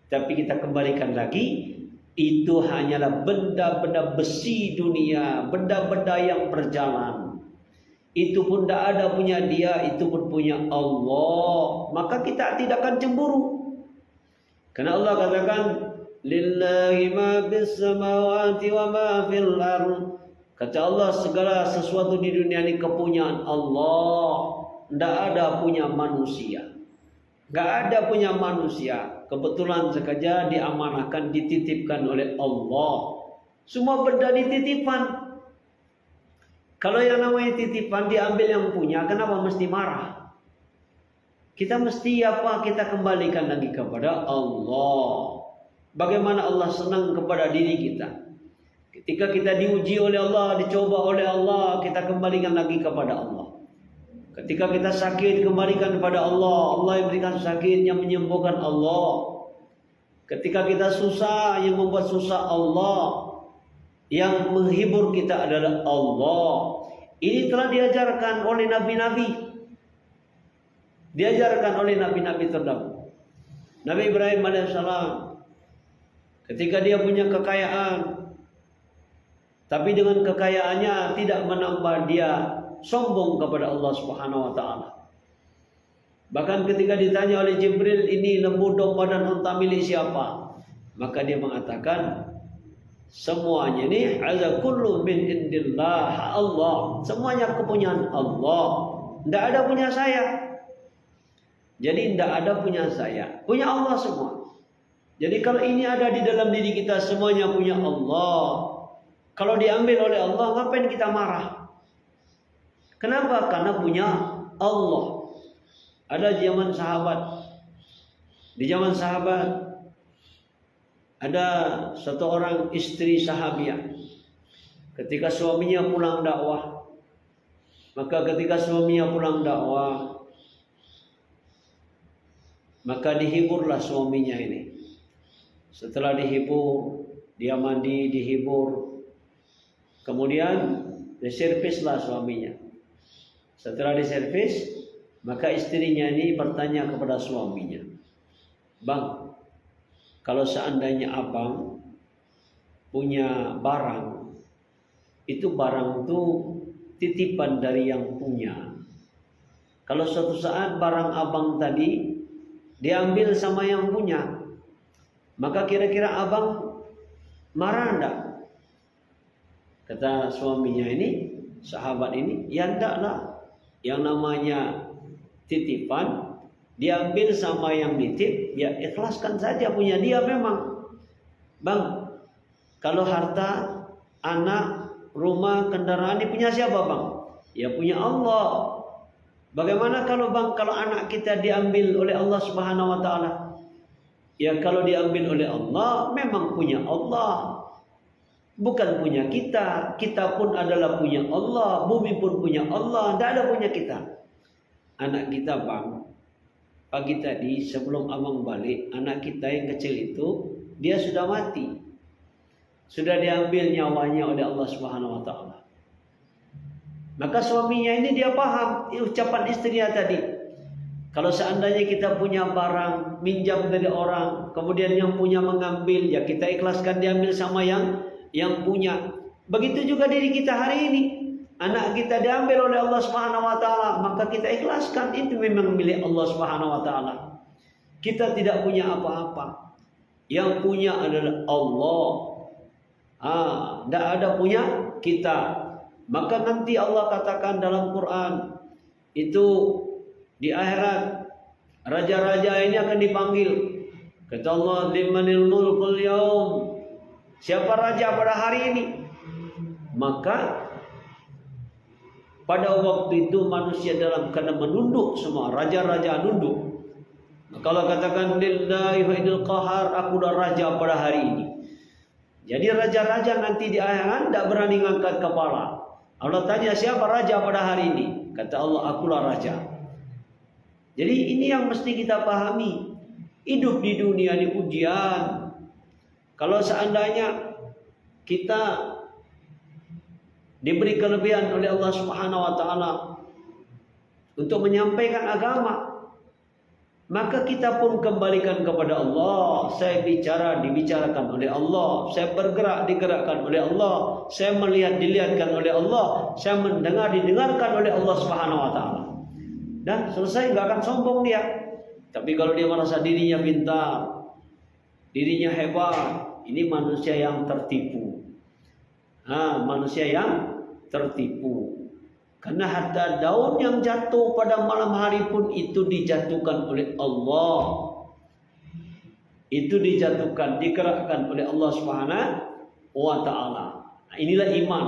Tapi kita kembalikan lagi, itu hanyalah benda-benda besi dunia, benda-benda yang berjalan. Itu pun tidak ada punya dia, itu pun punya Allah. Maka kita tidak akan cemburu. Karena Allah katakan, lillahi ma bis samawati wa ma fil ardh. Kata Allah, segala sesuatu di dunia ini kepunyaan Allah. Tidak ada punya manusia. Tidak ada punya manusia. Kebetulan saja diamanahkan, dititipkan oleh Allah. Semua benda dititipkan. Kalau yang namanya titipan diambil yang punya, kenapa mesti marah? Kita mesti apa? Kita kembalikan lagi kepada Allah. bagaimana Allah senang kepada diri kita. Ketika kita diuji oleh Allah, dicoba oleh Allah, kita kembalikan lagi kepada Allah. Ketika kita sakit, kembalikan kepada Allah. Allah yang berikan sakit, yang menyembuhkan Allah. Ketika kita susah, yang membuat susah Allah. Yang menghibur kita adalah Allah. Ini telah diajarkan oleh nabi-nabi. Diajarkan oleh nabi-nabi terdahulu. Nabi Ibrahim alaihissalam, ketika dia punya kekayaan, tapi dengan kekayaannya tidak menambah dia sombong kepada Allah Subhanahu wa taala. Bahkan ketika ditanya oleh Jibril, ini lembu domba dan unta milik siapa? Maka dia mengatakan, semuanya ini ada kullu min indillah Allah. Semuanya kepunyaan Allah. Tidak ada punya saya. Jadi tidak ada punya saya. Punya Allah semua. Jadi kalau ini ada di dalam diri kita, semuanya punya Allah. Kalau diambil oleh Allah, ngapain kita marah? Kenapa? Karena punya Allah. Ada zaman sahabat. Di zaman sahabat ada satu orang istri sahabiah. Ketika suaminya pulang dakwah, maka ketika suaminya pulang dakwah, maka dihiburlah suaminya ini. Setelah dihibur, dia mandi, dihibur. Kemudian diservislah suaminya. Setelah diservis, maka istrinya ini bertanya kepada suaminya, "Bang, kalau seandainya abang punya barang, itu barang itu titipan dari yang punya. Kalau suatu saat barang abang tadi diambil sama yang punya, maka kira-kira abang marah enggak?" Kata suaminya ini, sahabat ini, "Ya enggak lah. Yang namanya titipan diambil sama yang nitip, ya ikhlaskan saja, punya dia memang. Bang, kalau harta, anak, rumah, kendaraan ini punya siapa bang? Ya punya Allah. Bagaimana kalau bang, kalau anak kita diambil oleh Allah Subhanahu wa taala? Ya kalau diambil oleh Allah, memang punya Allah. Bukan punya kita. Kita pun adalah punya Allah. Bumi pun punya Allah. Tidak ada punya kita. Anak kita bang, pagi tadi sebelum abang balik, anak kita yang kecil itu, dia sudah mati. Sudah diambil nyawanya oleh Allah Subhanahu wa taala." Maka suaminya ini dia paham ucapan istrinya tadi. Kalau seandainya kita punya barang, minjam dari orang, kemudian yang punya mengambil, ya kita ikhlaskan diambil sama yang punya. Begitu juga diri kita hari ini. Anak kita diambil oleh Allah Subhanahu wa taala, maka kita ikhlaskan, itu memang milik Allah Subhanahu wa taala. Kita tidak punya apa-apa. Yang punya adalah Allah. Tidak ada punya kita. Maka nanti Allah katakan dalam Quran, itu di akhirat raja-raja ini akan dipanggil. Kata Allah, "Limanil mulkul yaum." Siapa raja pada hari ini? Maka pada waktu itu manusia dalam keadaan menunduk semua. Raja-raja nunduk. Kalau katakan lillahi wa idil qahar, aku dah raja pada hari ini. Jadi raja-raja nanti di akhirat tidak berani mengangkat kepala. Allah tanya, siapa raja pada hari ini? Kata Allah, akulah raja. Jadi ini yang mesti kita pahami. Hidup di dunia ini ujian. Kalau seandainya kita diberi kelebihan oleh Allah Subhanahu wa taala untuk menyampaikan agama, maka kita pun kembalikan kepada Allah. Saya bicara, dibicarakan oleh Allah. Saya bergerak, digerakkan oleh Allah. Saya melihat, dilihatkan oleh Allah. Saya mendengar, didengarkan oleh Allah Subhanahu wa taala. Dan selesai, nggak akan sombong dia. Tapi kalau dia merasa dirinya pintar, dirinya hebat, ini manusia yang tertipu. Manusia yang tertipu. Karena harta daun yang jatuh pada malam hari pun itu dijatuhkan oleh Allah. Itu dijatuhkan, digerakkan oleh Allah Subhanahu wa taala. Inilah iman.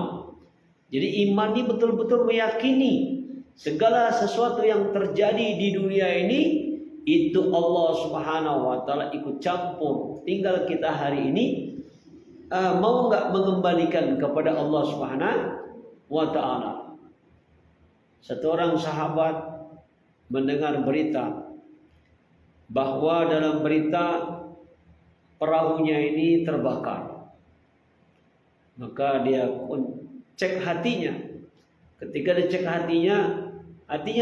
Jadi iman ini betul-betul meyakini segala sesuatu yang terjadi di dunia ini itu Allah Subhanahu wa taala ikut campur. Tinggal kita hari ini mau nggak mengembalikan kepada Allah Subhanahu wa taala. Satu orang sahabat mendengar berita bahwa dalam berita perahunya ini terbakar. Maka dia cek hatinya. Ketika dia cek hatinya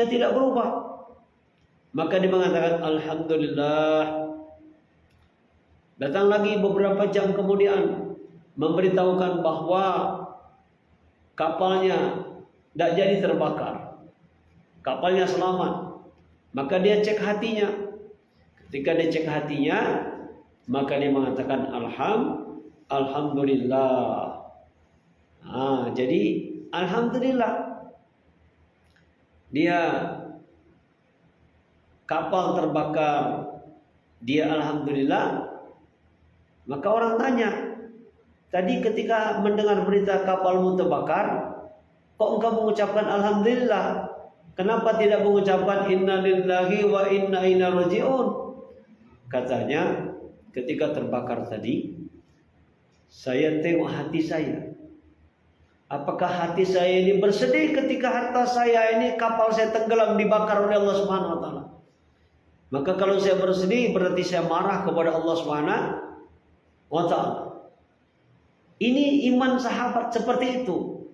tidak berubah. Maka dia mengatakan alhamdulillah. Datang lagi beberapa jam kemudian memberitahukan bahwa kapalnya tidak jadi terbakar. Kapalnya selamat. Maka dia cek hatinya. Ketika dia cek hatinya, maka dia mengatakan alhamdulillah. Jadi alhamdulillah dia kapal terbakar, dia alhamdulillah. Maka orang tanya, tadi ketika mendengar berita kapalmu terbakar, kok engkau mengucapkan alhamdulillah? Kenapa tidak mengucapkan inna lillahi wa inna ilaihi raji'un? Katanya, ketika terbakar tadi, saya tengok hati saya. Apakah hati saya ini bersedih ketika harta saya ini, kapal saya tenggelam dibakar oleh Allah Subhanahu wa taala? Maka kalau saya bersedih berarti saya marah kepada Allah Subhanahu wa taala. Ini iman sahabat seperti itu.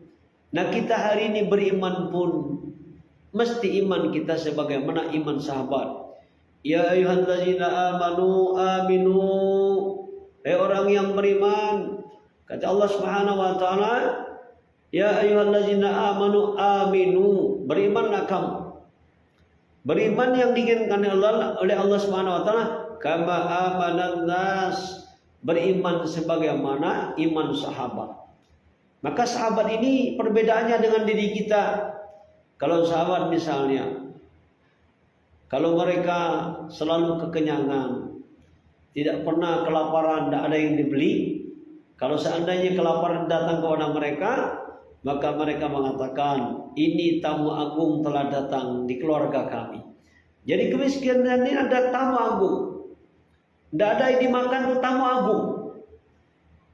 Nah, kita hari ini beriman pun mesti iman kita sebagaimana iman sahabat. Ya ayyuhallazina amanu aminu. Orang yang beriman, kata Allah Subhanahu wa taala, ya ayyuhallazina amanu aminu. Berimanlah kamu. Beriman yang diinginkan oleh Allah Subhanahu wa taala, kama amanan nas, beriman sebagaimana iman sahabat. Maka sahabat ini perbedaannya dengan diri kita. Kalau sahabat misalnya, kalau mereka selalu kekenyangan, tidak pernah kelaparan, tidak ada yang dibeli. Kalau seandainya kelaparan datang kepada mereka, maka mereka mengatakan, ini tamu agung telah datang di keluarga kami. Jadi kemiskinan ini ada tamu agung. Tidak ada yang dimakan itu tamu agung.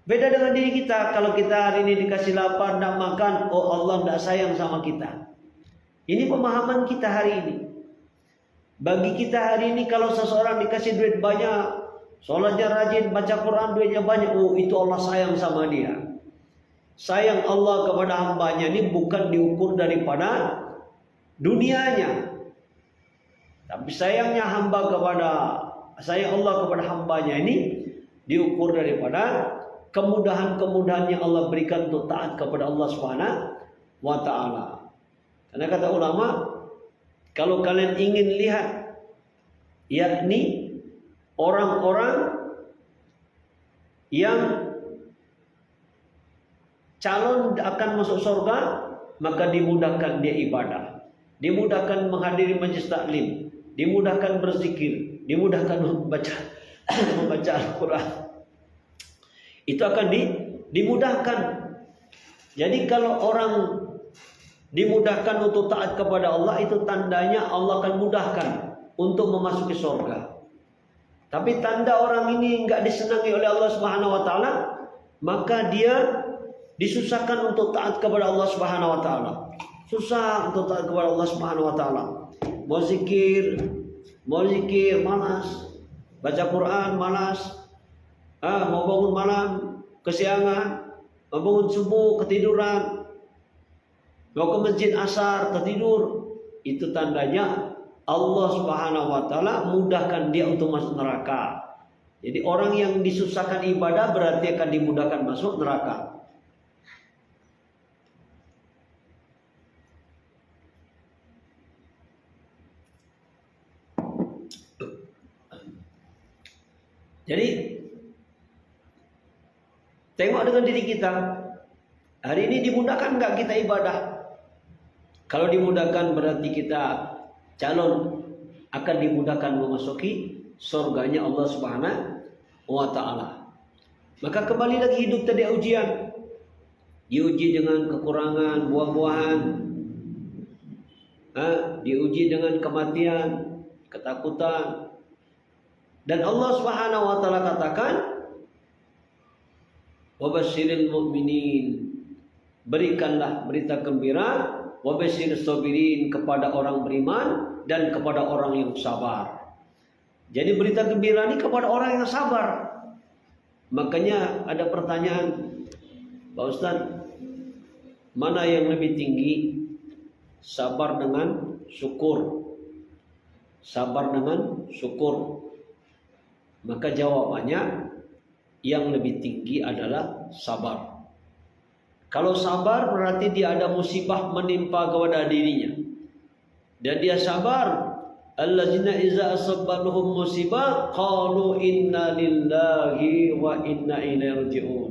Beda dengan diri kita. Kalau kita hari ini dikasih lapar, tidak makan, oh Allah tidak sayang sama kita. Ini pemahaman kita hari ini. Bagi kita hari ini, kalau seseorang dikasih duit banyak, sholatnya rajin, baca Quran, duitnya banyak, oh itu Allah sayang sama dia. Sayang Allah kepada hambanya ini bukan diukur daripada dunianya, tapi sayang Allah kepada hambanya ini diukur daripada kemudahan-kemudahan yang Allah berikan untuk taat kepada Allah Subhanahu wa taala. Karena kata ulama, kalau kalian ingin lihat yakni orang-orang yang calon akan masuk surga, maka dimudahkan dia ibadah, dimudahkan menghadiri majelis taklim, dimudahkan berzikir, dimudahkan membaca Al-Quran. Itu akan dimudahkan. Jadi kalau orang dimudahkan untuk taat kepada Allah, itu tandanya Allah akan mudahkan untuk memasuki surga. Tapi tanda orang ini enggak disenangi oleh Allah Subhanahu wa taala, maka dia disusahkan untuk taat kepada Allah Subhanahu wa taala. Susah untuk taat kepada Allah Subhanahu wa taala. Mau zikir malas. Baca Quran malas. Mau bangun malam kesiangan, mau bangun subuh ketiduran. Mau ke masjid asar tertidur. Itu tandanya Allah Subhanahu wa taala mudahkan dia untuk masuk neraka. Jadi orang yang disusahkan ibadah berarti akan dimudahkan masuk neraka. Jadi tengok dengan diri kita. Hari ini dimudahkan enggak kita ibadah? Kalau dimudahkan berarti kita calon akan dimudahkan memasuki surganya Allah Subhanahu wa taala. Maka kembali lagi hidup tadi ujian. Diuji dengan kekurangan buah-buahan. Diuji dengan kematian. ketakutan. Dan Allah Subhanahu wa taala katakan, "Wabasyiril mu'minin." Berikanlah berita gembira, wabasyirus sabirin, kepada orang beriman dan kepada orang yang sabar. Jadi berita gembira ini kepada orang yang sabar. Makanya ada pertanyaan, Pak Ustadz, mana yang lebih tinggi? Sabar dengan syukur. Sabar dengan syukur. Maka jawabannya yang lebih tinggi adalah sabar. Kalau sabar berarti dia ada musibah menimpa kepada dirinya. Dan dia sabar. Allazina iza asabbahum musibah qalu inna lillahi wa inna ilaihi raji'un.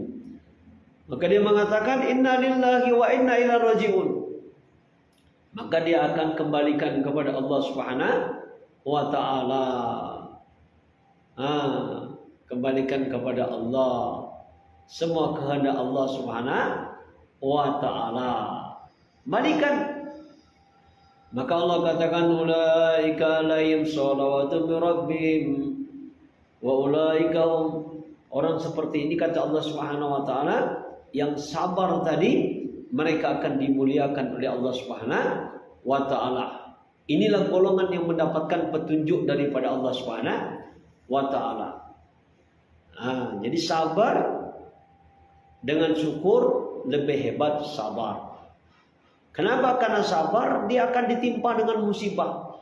Maka dia mengatakan inna lillahi wa inna ilaihi raji'un. Maka dia akan kembalikan kepada Allah Subhanahu wa taala. Kembalikan kepada Allah. Semua kehendak Allah Subhanahu wa ta'ala. Balikan. Maka Allah katakan, ulaika alaihim shalawatu min rabbihim wa ulaika orang seperti ini, kata Allah Subhanahu wa taala, yang sabar tadi, mereka akan dimuliakan oleh Allah Subhanahu wa taala. Inilah golongan yang mendapatkan petunjuk daripada Allah Subhanahu wa taala. Jadi sabar dengan syukur lebih hebat sabar. Kenapa? Karena sabar dia akan ditimpa dengan musibah,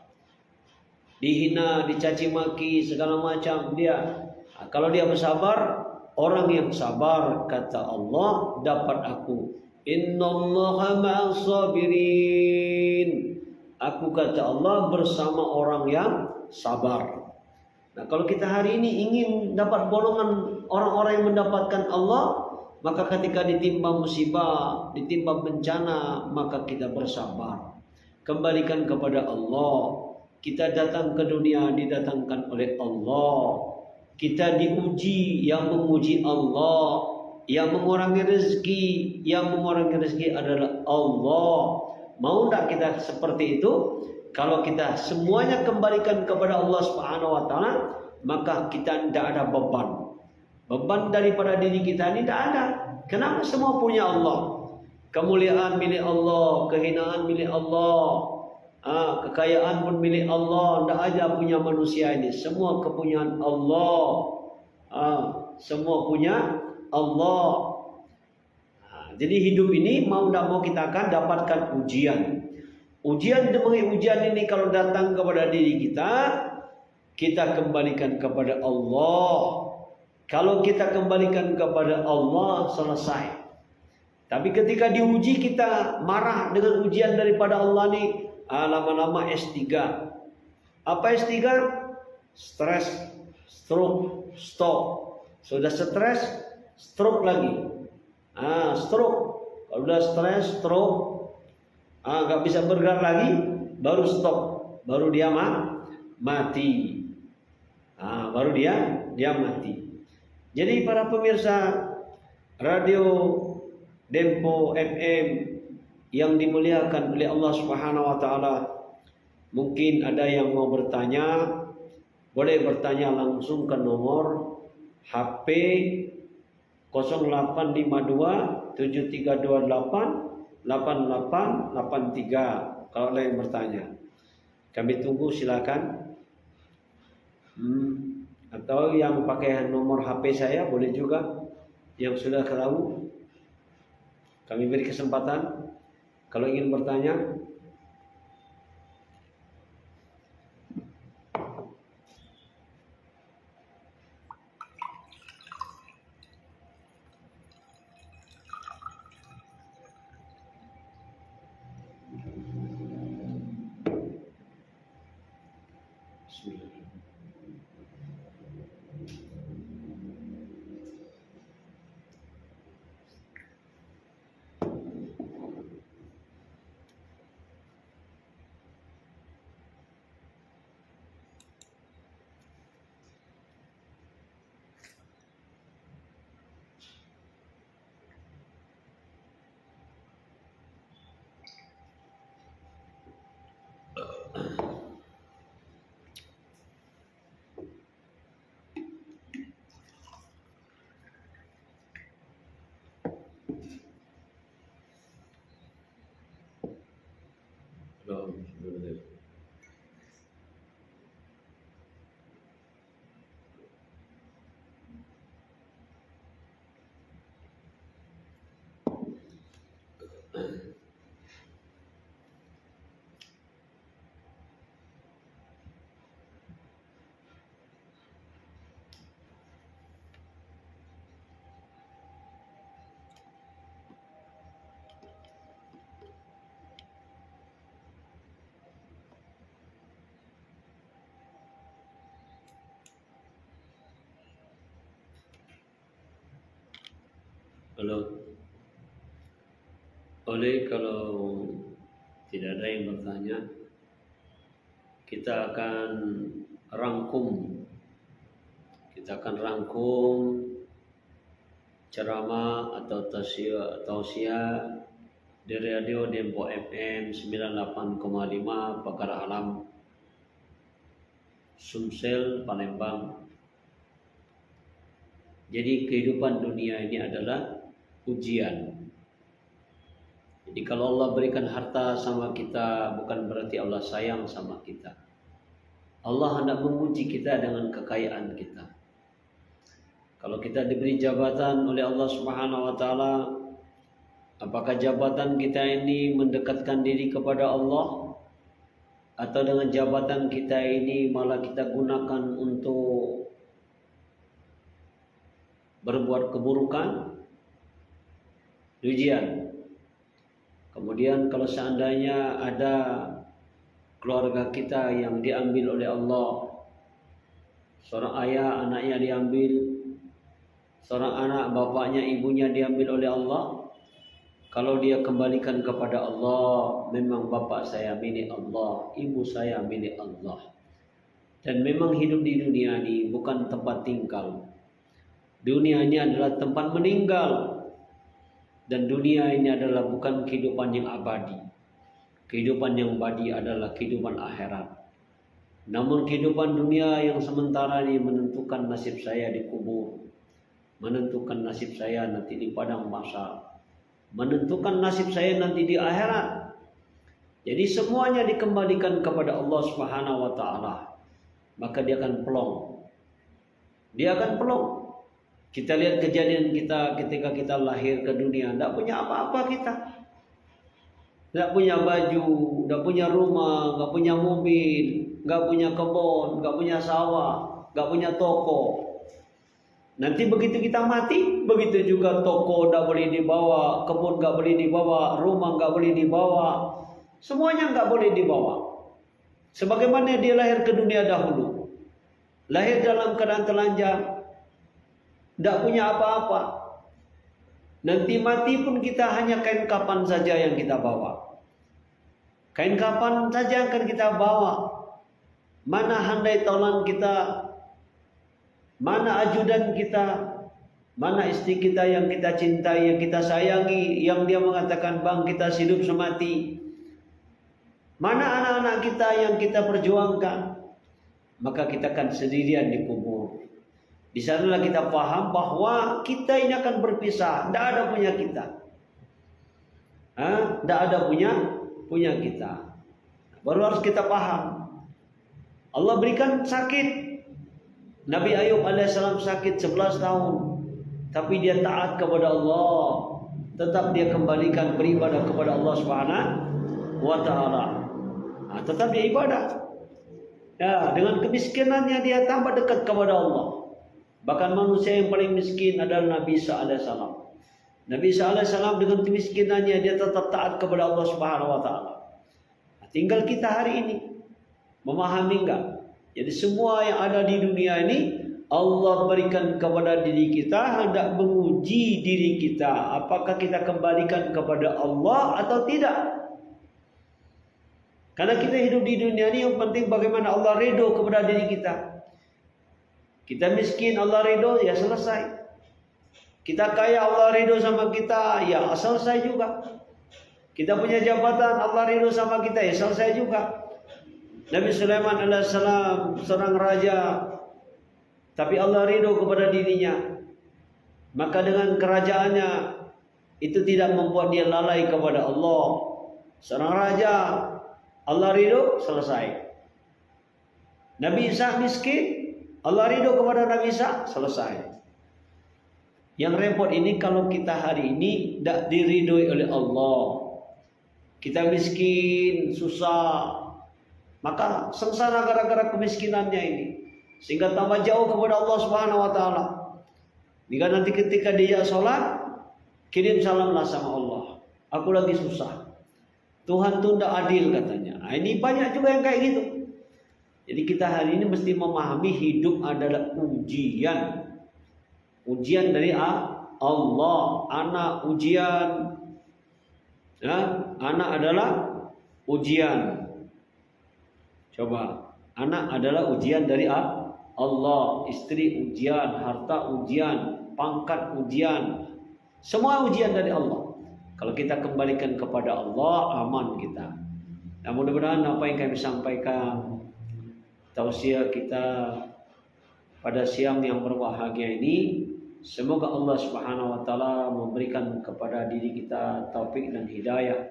dihina, dicaci maki, segala macam dia. Kalau dia bersabar, orang yang sabar, kata Allah, dapat aku. Innallaha ma'as sabirin. Aku, kata Allah, bersama orang yang sabar. Nah, kalau kita hari ini ingin dapat golongan orang-orang yang mendapatkan Allah, maka ketika ditimpa musibah, ditimpa bencana, maka kita bersabar. Kembalikan kepada Allah. Kita datang ke dunia didatangkan oleh Allah. Kita diuji, yang menguji Allah. Yang mengurangi rezeki adalah Allah. Mau tak kita seperti itu? Kalau kita semuanya kembalikan kepada Allah Subhanahu wa taala, maka kita tidak ada beban. Beban daripada diri kita ini tidak ada. Kenapa? Semua punya Allah. Kemuliaan milik Allah, kehinaan milik Allah, kekayaan pun milik Allah. Tidak ada punya manusia ini. Semua kepunyaan Allah. Semua punya Allah. Jadi hidup ini mau tidak mau kita akan dapatkan ujian. Ujian demi ujian ini kalau datang kepada diri kita kembalikan kepada Allah. Kalau kita kembalikan kepada Allah, selesai. Tapi ketika diuji kita marah dengan ujian daripada Allah nih, lama-lama S3. Apa S3? Stres, stroke, stop. Sudah stres, stroke lagi. Stroke. Kalau udah stres, stroke, nggak bisa bergerak lagi, baru stop, baru dia mati. Baru dia mati. Jadi para pemirsa radio Dempo FM yang dimuliakan oleh Allah Subhanahu wa taala, mungkin ada yang mau bertanya, boleh bertanya langsung ke nomor HP 0852 7328 8883. Kalau ada yang bertanya, kami tunggu, silakan. Atau yang pakai nomor HP saya boleh juga, yang sudah tahu. Kami beri kesempatan kalau ingin bertanya. Belum. Kalau kalau tidak ada yang bertanya, kita akan rangkum kita akan rangkum ceramah atau tausiah di radio Dempo FM 98,5 Pagar Alam, Sumsel, Palembang. Jadi kehidupan dunia ini adalah ujian. Jadi kalau Allah berikan harta sama kita, bukan berarti Allah sayang sama kita. Allah hendak menguji kita dengan kekayaan kita. Kalau kita diberi jabatan oleh Allah Subhanahu wa taala, apakah jabatan kita ini mendekatkan diri kepada Allah, atau dengan jabatan kita ini malah kita gunakan untuk berbuat keburukan? Ujian. Kemudian kalau seandainya ada keluarga kita yang diambil oleh Allah, seorang ayah anaknya diambil, seorang anak bapaknya ibunya diambil oleh Allah, kalau dia kembalikan kepada Allah, memang bapak saya milik Allah, ibu saya milik Allah. Dan memang hidup di dunia ini bukan tempat tinggal. Dunia ini adalah tempat meninggal. Dan dunia ini adalah bukan kehidupan yang abadi. Kehidupan yang abadi adalah kehidupan akhirat. Namun kehidupan dunia yang sementara ini menentukan nasib saya di kubur, menentukan nasib saya nanti di padang mahsyar, menentukan nasib saya nanti di akhirat. Jadi semuanya dikembalikan kepada Allah Subhanahu wa taala. Maka dia akan pelong. Dia akan pelong. Kita lihat kejadian kita ketika kita lahir ke dunia, tidak punya apa-apa kita. Tidak punya baju, tidak punya rumah, tidak punya mobil, tidak punya kebun, tidak punya sawah, tidak punya toko. Nanti begitu kita mati, begitu juga toko tidak boleh dibawa, kebun tidak boleh dibawa, rumah tidak boleh dibawa, semuanya tidak boleh dibawa. Sebagaimana dia lahir ke dunia dahulu, lahir dalam keadaan telanjang, tidak punya apa-apa. Nanti mati pun kita hanya kain kapan saja yang kita bawa. Kain kapan saja yang akan kita bawa. Mana handai taulan kita, mana ajudan kita, mana istri kita yang kita cintai, yang kita sayangi, yang dia mengatakan bang kita hidup semati. Mana anak-anak kita yang kita perjuangkan. Maka kita akan sendirian di kubur. Di sanalah kita paham bahwa kita ini akan berpisah, tidak ada punya kita, tidak ada punya kita. Baru harus kita paham. Allah berikan sakit. Nabi Ayub alaihissalam sakit 11 tahun, tapi dia taat kepada Allah, tetap dia kembalikan beribadah kepada Allah Subhanahu wa taala. Tetap dia ibadah. Ya, dengan kemiskinannya dia tambah dekat kepada Allah. Bahkan manusia yang paling miskin adalah Nabi Isa alaihissalam. Nabi Isa alaihissalam dengan kemiskinannya dia tetap taat kepada Allah Subhanahu wa taala. Tinggal kita hari ini memahami enggak? Jadi semua yang ada di dunia ini Allah berikan kepada diri kita, hendak menguji diri kita, apakah kita kembalikan kepada Allah atau tidak. Karena kita hidup di dunia ini yang penting bagaimana Allah ridho kepada diri kita. Kita miskin Allah ridho, ya selesai. Kita kaya Allah ridho sama kita, ya selesai juga. Kita punya jabatan Allah ridho sama kita, ya selesai juga. Nabi Sulaiman alaihissalam seorang raja, tapi Allah ridho kepada dirinya. Maka dengan kerajaannya itu tidak membuat dia lalai kepada Allah. Seorang raja, Allah ridho, selesai. Nabi Isa miskin, Allah ridho kepada Nabi Isa, selesai. Yang repot ini kalau kita hari ini tidak diridhoi oleh Allah. Kita miskin, susah, maka sengsara gara-gara kemiskinannya ini, sehingga tambah jauh kepada Allah Subhanahu wa taala. Jika nanti ketika dia sholat, kirim salamlah sama Allah. Aku lagi susah. Tuhan tuh tidak adil katanya. Nah, ini banyak juga yang kayak gitu. Jadi kita hari ini mesti memahami hidup adalah ujian. Ujian dari Allah. Anak ujian. Ya, anak adalah ujian. Coba, anak adalah ujian dari Allah. Istri ujian, harta ujian, pangkat ujian. Semua ujian dari Allah. Kalau kita kembalikan kepada Allah, aman kita. Nah, mudah-mudahan apa yang kami sampaikan, tausiah kita pada siang yang berbahagia ini, semoga Allah Subhanahu wa taala memberikan kepada diri kita taufik dan hidayah,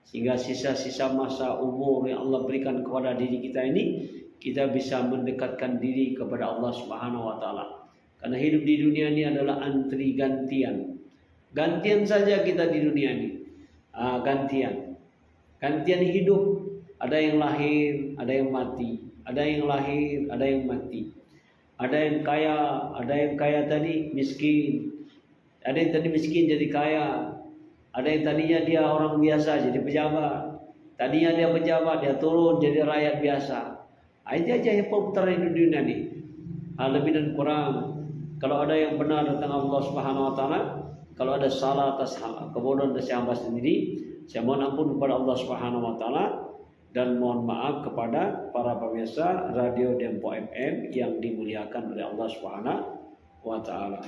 sehingga sisa-sisa masa umur yang Allah berikan kepada diri kita ini, kita bisa mendekatkan diri kepada Allah Subhanahu wa taala. Karena hidup di dunia ini adalah antri gantian. Gantian saja kita di dunia ini. Gantian hidup. Ada yang lahir, ada yang mati. Ada yang lahir, ada yang mati. Ada yang kaya tadi miskin. Ada yang tadi miskin jadi kaya. Ada yang tadinya dia orang biasa jadi pejabat. Tadinya dia pejabat, dia turun jadi rakyat biasa. Aja yang perputaran di dunia ini. Lebih dan kurang. Kalau ada yang benar tentang Allah Subhanahu wa taala, kalau ada salah atas kebodohan dari hamba sendiri, saya mohon ampun kepada Allah Subhanahu wa taala dan mohon maaf kepada para pemirsa Radio Dempo FM yang dimuliakan oleh Allah Subhanahu wa taala.